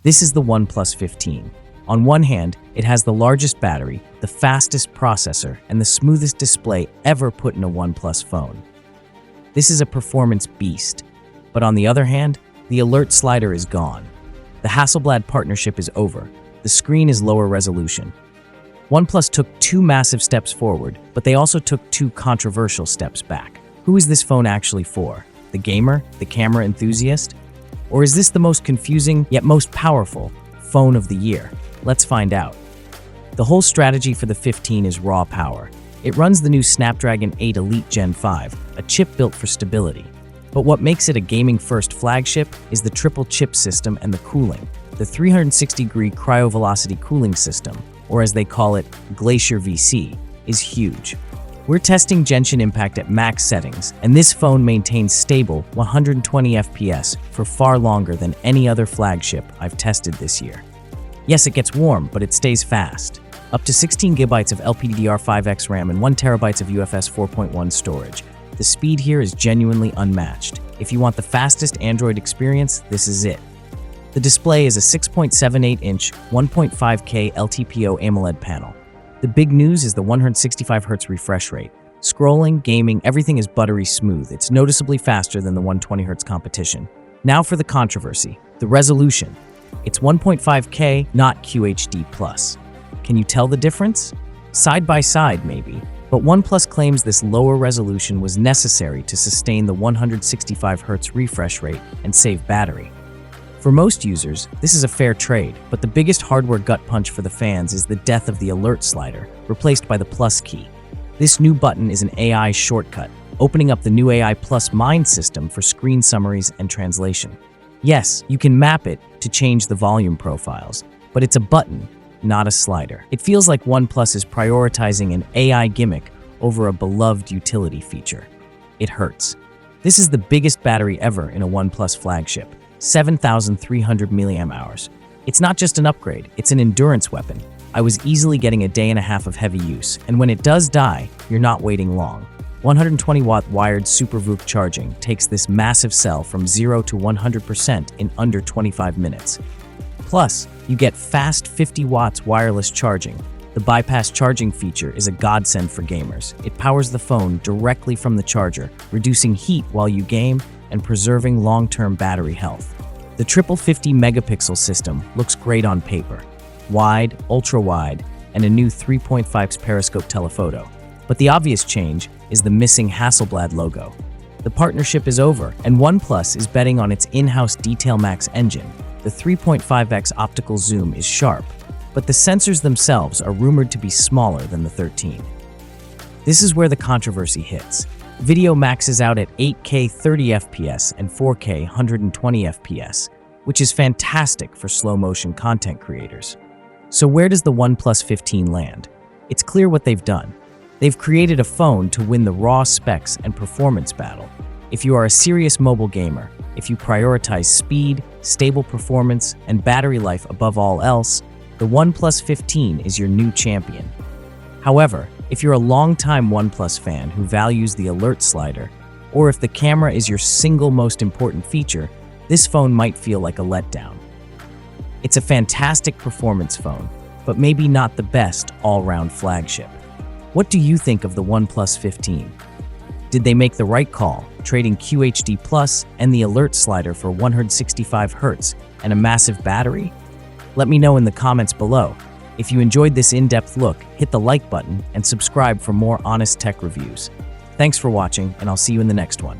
This is the OnePlus 15. On one hand, it has the largest battery, the fastest processor, and the smoothest display ever put in a OnePlus phone. This is a performance beast. But on the other hand, the alert slider is gone. The Hasselblad partnership is over. The screen is lower resolution. OnePlus took two massive steps forward, but they also took two controversial steps back. Who is this phone actually for? The gamer? The camera enthusiast? Or is this the most confusing, yet most powerful, phone of the year? Let's find out. The whole strategy for the 15 is raw power. It runs the new Snapdragon 8 Elite Gen 5, a chip built for stability. But what makes it a gaming-first flagship is the triple chip system and the cooling. The 360-degree Cryo-Velocity Cooling System, or as they call it, Glacier VC, is huge. We're testing Genshin Impact at max settings, and this phone maintains stable 120 FPS for far longer than any other flagship I've tested this year. Yes, it gets warm, but it stays fast. Up to 16 GB of LPDDR5X RAM and 1 TB of UFS 4.1 storage. The speed here is genuinely unmatched. If you want the fastest Android experience, this is it. The display is a 6.78-inch, 1.5K LTPO AMOLED panel. The big news is the 165Hz refresh rate. Scrolling, gaming, everything is buttery smooth. It's noticeably faster than the 120Hz competition. Now for the controversy, the resolution. It's 1.5K, not QHD+. Can you tell the difference? Side by side, maybe. But OnePlus claims this lower resolution was necessary to sustain the 165Hz refresh rate and save battery. For most users, this is a fair trade, but the biggest hardware gut punch for the fans is the death of the alert slider, replaced by the plus key. This new button is an AI shortcut, opening up the new AI Plus Mind system for screen summaries and translation. Yes, you can map it to change the volume profiles, but it's a button, not a slider. It feels like OnePlus is prioritizing an AI gimmick over a beloved utility feature. It hurts. This is the biggest battery ever in a OnePlus flagship. 7,300 mAh. It's not just an upgrade, it's an endurance weapon. I was easily getting a day and a half of heavy use, and when it does die, you're not waiting long. 120-watt wired SuperVOOC charging takes this massive cell from 0 to 100% in under 25 minutes. Plus, you get fast 50 watts wireless charging. The bypass charging feature is a godsend for gamers. It powers the phone directly from the charger, reducing heat while you game and preserving long-term battery health. The triple 50-megapixel system looks great on paper. Wide, ultra-wide, and a new 3.5x periscope telephoto. But the obvious change is the missing Hasselblad logo. The partnership is over, and OnePlus is betting on its in-house Detail Max engine. The 3.5x optical zoom is sharp, but the sensors themselves are rumored to be smaller than the 13. This is where the controversy hits. Video maxes out at 8K 30 FPS and 4K 120 FPS, which is fantastic for slow-motion content creators. So where does the OnePlus 15 land? It's clear what they've done. They've created a phone to win the raw specs and performance battle. If you are a serious mobile gamer, if you prioritize speed, stable performance, and battery life above all else, the OnePlus 15 is your new champion. However, if you're a longtime OnePlus fan who values the alert slider, or if the camera is your single most important feature, this phone might feel like a letdown. It's a fantastic performance phone, but maybe not the best all-round flagship. What do you think of the OnePlus 15? Did they make the right call, trading QHD Plus and the alert slider for 165Hz and a massive battery? Let me know in the comments below. If you enjoyed this in-depth look, hit the like button and subscribe for more honest tech reviews. Thanks for watching, and I'll see you in the next one.